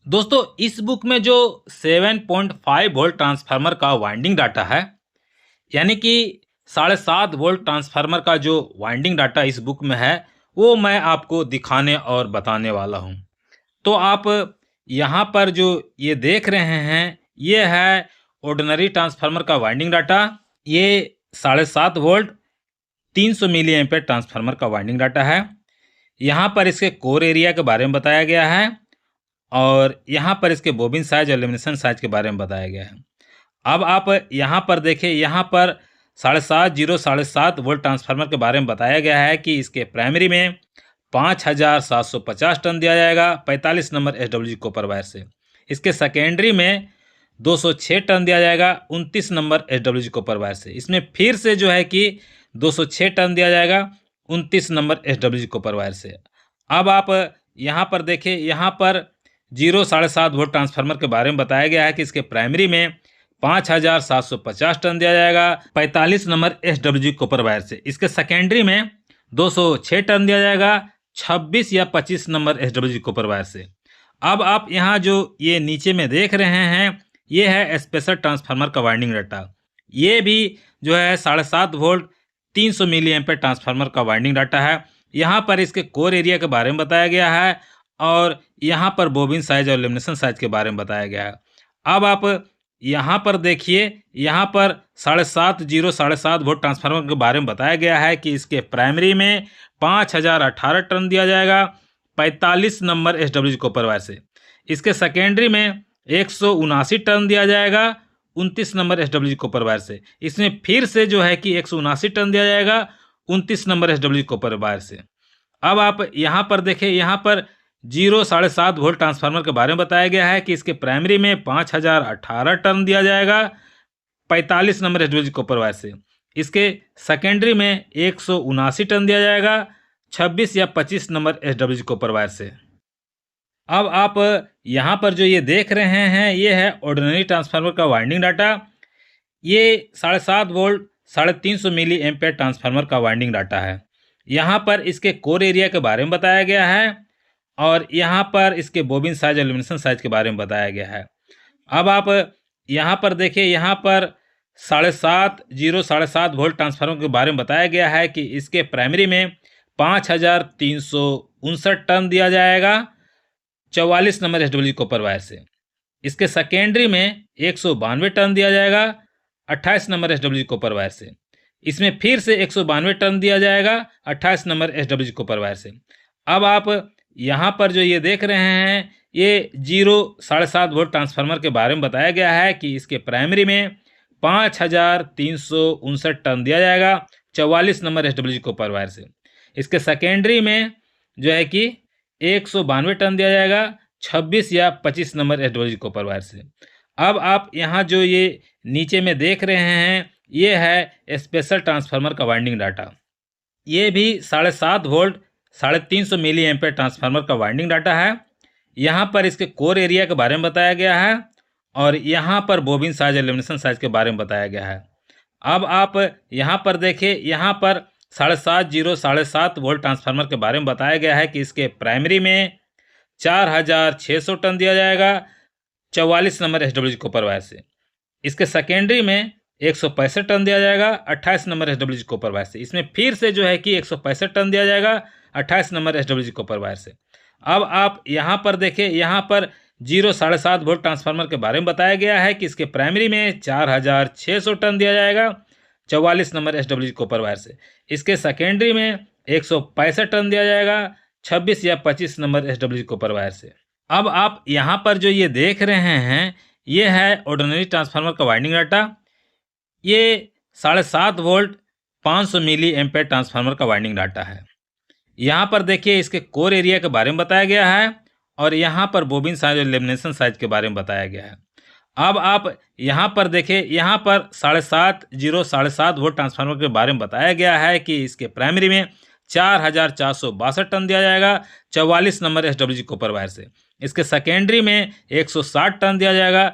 दोस्तों इस बुक में जो 7.5 वोल्ट ट्रांसफार्मर का वाइंडिंग डाटा है, यानी कि 7.5 वोल्ट ट्रांसफार्मर का जो वाइंडिंग डाटा इस बुक में है, वो मैं आपको दिखाने और बताने वाला हूँ। तो आप यहाँ पर जो ये देख रहे हैं, ये है ऑर्डिनरी ट्रांसफार्मर का वाइंडिंग डाटा। ये 7.5 वोल्ट 300 मिली एम्पेयर ट्रांसफार्मर का वाइंडिंग डाटा है। यहाँ पर इसके कोर एरिया के बारे में बताया गया है और यहाँ पर इसके बोबिन साइज और लेमिनेशन साइज के बारे में बताया गया है। अब आप यहाँ पर देखें, यहाँ पर 7.5 वोल्ट ट्रांसफार्मर के बारे में बताया गया है कि इसके प्राइमरी में 5750 टन दिया जाएगा 45 नंबर SWG कॉपर वायर से। इसके सेकेंडरी में 206 टन दिया जाएगा 29 नंबर SWG कॉपर वायर से। इसमें फिर से जो है कि 206 टन दिया जाएगा 29 नंबर SWG कॉपर वायर से। अब आप यहाँ पर देखें, यहाँ पर 7.5 वोल्ट ट्रांसफार्मर के बारे में बताया गया है कि इसके प्राइमरी में 5750 टन दिया जाएगा 45 नंबर SWG कॉपर वायर से। इसके सेकेंडरी में 206 टन दिया जाएगा 26 या 25 नंबर SWG कॉपर वायर से। अब आप यहाँ जो ये नीचे में देख रहे हैं, ये है स्पेशल ट्रांसफार्मर का वाइंडिंग डाटा। ये भी जो है 7.5 वोल्ट 300 मिली एम्पेयर ट्रांसफार्मर का वाइंडिंग डाटा है। यहाँ पर इसके कोर एरिया के बारे में बताया गया है और यहाँ पर बोबिन साइज और लेमिनेशन साइज के बारे में बताया गया है। अब आप यहाँ पर देखिए, यहाँ पर 7.5 वोल्ट ट्रांसफार्मर के बारे में बताया गया है कि इसके प्राइमरी में 5018 टन दिया जाएगा 45 नंबर SWG कॉपर वायर से। इसके सेकेंडरी में 179 टन दिया जाएगा 29 नंबर SWG कॉपर वायर से। इसमें फिर से जो है कि 179 टन दिया जाएगा 29 नंबर SWG कॉपर वायर से। अब आप यहाँ पर देखें, यहाँ पर 7.5 वोल्ट ट्रांसफार्मर के बारे में बताया गया है कि इसके प्राइमरी में 5018 टन दिया जाएगा 45 नंबर SWG कॉपर वायर से। इसके सेकेंडरी में 179 टन दिया जाएगा 26 या 25 नंबर SWG कॉपर वायर से। अब आप यहाँ पर जो ये देख रहे हैं, ये है ऑर्डिनरी ट्रांसफार्मर का वाइंडिंग डाटा। ये 7.5 वोल्ट 350 मिली एम्पेयर ट्रांसफार्मर का वाइंडिंग डाटा है। यहाँ पर इसके कोर एरिया के बारे में बताया गया है और यहाँ पर इसके बोबिन साइज और लेमिनेशन साइज के बारे में बताया गया है। अब आप यहाँ पर देखिए, यहाँ पर 7.5 वोल्ट ट्रांसफार्मर के बारे में बताया गया है कि इसके प्राइमरी में 5359 टन दिया जाएगा 44 नंबर SWG कॉपर वायर से। इसके सेकेंडरी में 192 टन दिया जाएगा 28 नंबर SWG कॉपर वायर से। इसमें फिर से 192 टन दिया जाएगा 28 नंबर SWG कॉपर वायर से। अब आप यहाँ पर जो ये देख रहे हैं, ये 7.5 वोल्ट ट्रांसफार्मर के बारे में बताया गया है कि इसके प्राइमरी में 5359 टन दिया जाएगा 44 नंबर SWG कॉपर वायर से। इसके सेकेंडरी में जो है कि 192 टन दिया जाएगा 26 या 25 नंबर SWG कॉपर वायर से। अब आप यहाँ जो ये नीचे में देख रहे हैं, ये है स्पेशल ट्रांसफार्मर का वाइंडिंग डाटा। ये भी 7.5 वोल्ट 350 मिली एम्पेयर ट्रांसफार्मर का वाइंडिंग डाटा है। यहाँ पर इसके कोर एरिया के बारे में बताया गया है और यहाँ पर बोबिन साइज और लेमिनेशन साइज के बारे में बताया गया है। अब आप यहाँ पर देखें, यहाँ पर 7.5 वोल्ट ट्रांसफार्मर के बारे में बताया गया है कि इसके प्राइमरी में 4600 टन दिया जाएगा 44 नंबर SWG कॉपर वायर से। इसके सेकेंडरी में 165 टन दिया जाएगा 28 नंबर SWG कॉपर वायर से। इसमें फिर से जो है कि 165 टन दिया जाएगा 28 नंबर SWG कॉपर वायर से। अब आप यहाँ पर देखें, यहाँ पर 7.5 वोल्ट ट्रांसफार्मर के बारे में बताया गया है कि इसके प्राइमरी में 4600 टन दिया जाएगा 44 नंबर SWG कॉपर वायर से। इसके सेकेंडरी में 165 टन दिया जाएगा 26 या 25 नंबर SWG कॉपर वायर से। अब आप यहाँ पर जो ये देख रहे हैं, ये है ऑर्डिनरी ट्रांसफार्मर का वाइंडिंग डाटा। ये 7.5 वोल्ट 500 मिली एम्पेयर ट्रांसफार्मर का वाइंडिंग डाटा है। यहाँ पर देखिए, इसके कोर एरिया के बारे में बताया गया है और यहाँ पर बोबिन साइज और लेमिनेशन साइज के बारे में बताया गया है। अब आप यहाँ पर देखें, यहाँ पर 7.5 वोल्ट ट्रांसफार्मर के बारे में बताया गया है कि इसके प्राइमरी में 4462 टन दिया जाएगा 44 नंबर SWG कॉपर वायर से। इसके सेकेंडरी में 160 टन दिया जाएगा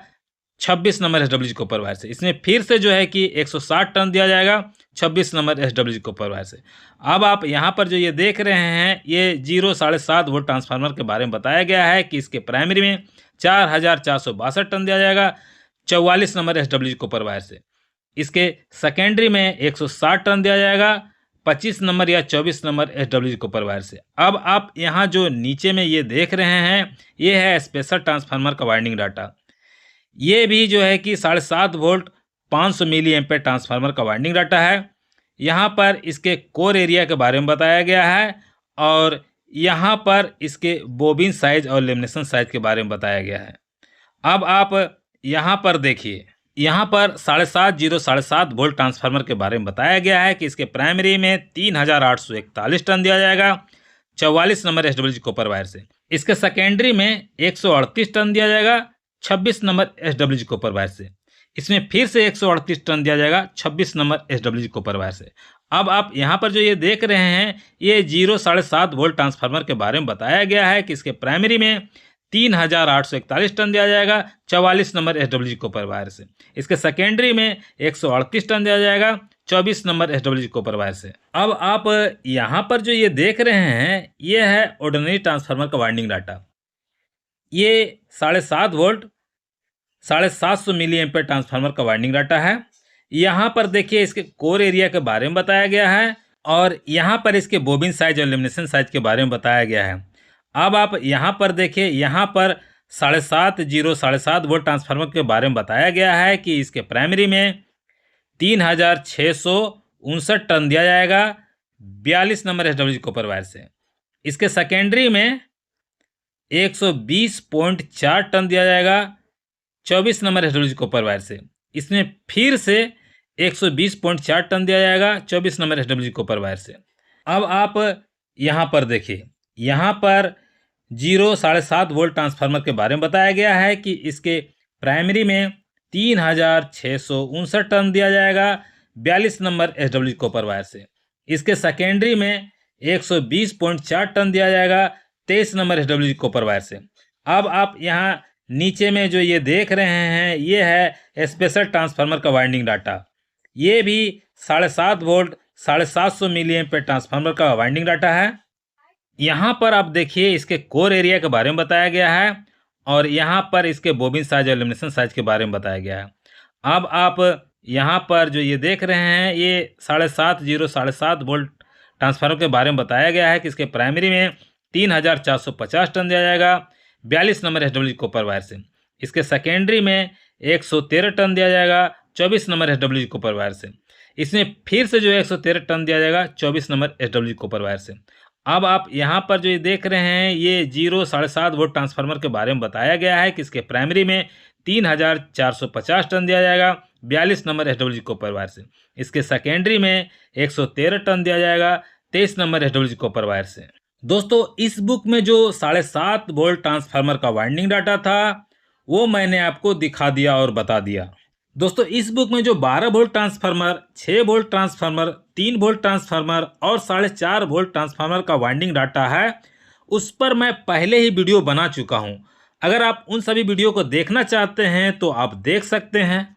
26 नंबर एसडब्ल्यूजी कॉपर वायर से। इसमें फिर से जो है कि 160 टर्न दिया जाएगा 26 नंबर एसडब्ल्यूजी कॉपर वायर से। अब आप यहाँ पर जो ये देख रहे हैं, ये 0.7 वोल्ट ट्रांसफार्मर के बारे में बताया गया है कि इसके प्राइमरी में 4462 टर्न दिया जाएगा 44 नंबर एसडब्ल्यूजी कॉपर वायर से। इसके सेकेंडरी में 160 टर्न दिया जाएगा 25 नंबर या 24 नंबर एसडब्ल्यूजी कॉपर वायर से। अब आप यहाँ जो नीचे में ये देख रहे हैं, ये है स्पेशल ट्रांसफार्मर का वाइंडिंग डाटा। ये भी जो है कि 7.5 वोल्ट 500 मिली एम्पेयर ट्रांसफार्मर का वाइंडिंग डाटा है। यहाँ पर इसके कोर एरिया के बारे में बताया गया है और यहाँ पर इसके बोबिन साइज और लेमिनेशन साइज के बारे में बताया गया है। अब आप यहाँ पर देखिए, यहाँ पर 7.7 वोल्ट ट्रांसफार्मर के बारे में बताया गया है कि इसके प्राइमरी में 3841 टन दिया जाएगा 44 नंबर एसडब्ल्यूजी कॉपर वायर से। इसके सेकेंडरी में 138 टन दिया जाएगा 26 नंबर एसडब्ल्यूजी कॉपर वायर से। इसमें फिर से 138 टन दिया जाएगा 26 नंबर एसडब्ल्यूजी कॉपर वायर से। अब आप यहाँ पर जो ये देख रहे हैं, ये 0.7 वोल्ट ट्रांसफार्मर के बारे में बताया गया है कि इसके प्राइमरी में 3841 टन दिया जाएगा 44 नंबर एसडब्ल्यूजी कॉपर वायर से। इसके सेकेंडरी में 138 टन दिया जाएगा 24 नंबर एसडब्ल्यूजी कॉपर वायर से। अब आप यहाँ पर जो ये देख रहे हैं, ये है ऑर्डिनरी ट्रांसफार्मर का वाइंडिंग डाटा। ये 7.5 वोल्ट 750 मिली एम्पेयर ट्रांसफार्मर का वाइंडिंग डाटा है। यहाँ पर देखिए इसके कोर एरिया के बारे में बताया गया है और यहाँ पर इसके बोबिन साइज और लेमिनेशन साइज के बारे में बताया गया है। अब आप यहाँ पर देखिए, यहाँ पर 7.7 वोल्ट ट्रांसफार्मर के बारे में बताया गया है कि इसके प्राइमरी में 3659 टन दिया जाएगा 42 नंबर एसडब्ल्यूजी कॉपर वायर से। इसके सेकेंडरी में 120.4 टन दिया जाएगा 24 नंबर एसडब्ल्यूजी कॉपर वायर से। इसमें फिर से 120.4 टन दिया जाएगा 24 नंबर एसडब्ल्यूजी कॉपर वायर से। अब आप यहाँ पर देखिए, यहाँ पर 0.7 वोल्ट ट्रांसफार्मर के बारे में बताया गया है कि इसके प्राइमरी में 3659 टन दिया जाएगा 42 नंबर एसडब्ल्यूजी कॉपर वायर से। इसके सेकेंडरी में 120.4 टन दिया जाएगा 23 नंबर एसडब्ल्यूजी कॉपर वायर से। अब आप यहाँ नीचे में जो ये देख रहे हैं, ये है स्पेशल ट्रांसफार्मर का वाइंडिंग डाटा। ये भी 7.5 वोल्ट 750 मिली एम्पेयर ट्रांसफार्मर का वाइंडिंग डाटा है। यहाँ पर आप देखिए इसके कोर एरिया के बारे में बताया गया है और यहाँ पर इसके बोबिन साइज और लेमिनेशन साइज के बारे में बताया गया है। अब आप यहाँ पर जो ये देख रहे हैं, ये 7.7 वोल्ट ट्रांसफार्मर के बारे में बताया गया है कि इसके प्राइमरी में 3450 टन दिया जाएगा 42 नंबर एसडब्ल्यूजी कॉपर वायर से। इसके सेकेंडरी में 113 टन दिया जाएगा 24 नंबर एसडब्ल्यूजी कॉपर वायर से। इसमें फिर से जो 113 टन दिया जाएगा 24 नंबर एसडब्ल्यूजी कॉपर वायर से। अब आप यहाँ पर जो ये देख रहे हैं, ये 0.7 वोल्ट ट्रांसफार्मर के बारे में बताया गया है कि इसके प्राइमरी में 3450 टन दिया जाएगा 42 नंबर एसडब्ल्यूजी कॉपर वायर से। इसके सेकेंडरी में 113 टन दिया जाएगा 23 नंबर एसडब्ल्यूजी कॉपर वायर से। दोस्तों, इस बुक में जो 7.5 वोल्ट ट्रांसफार्मर का वाइंडिंग डाटा था, वो मैंने आपको दिखा दिया और बता दिया। दोस्तों, इस बुक में जो 12 volt transformer, 6 volt transformer, 3 volt transformer और 4.5 वोल्ट ट्रांसफार्मर का वाइंडिंग डाटा है, उस पर मैं पहले ही वीडियो बना चुका हूं। अगर आप उन सभी वीडियो को देखना चाहते हैं तो आप देख सकते हैं।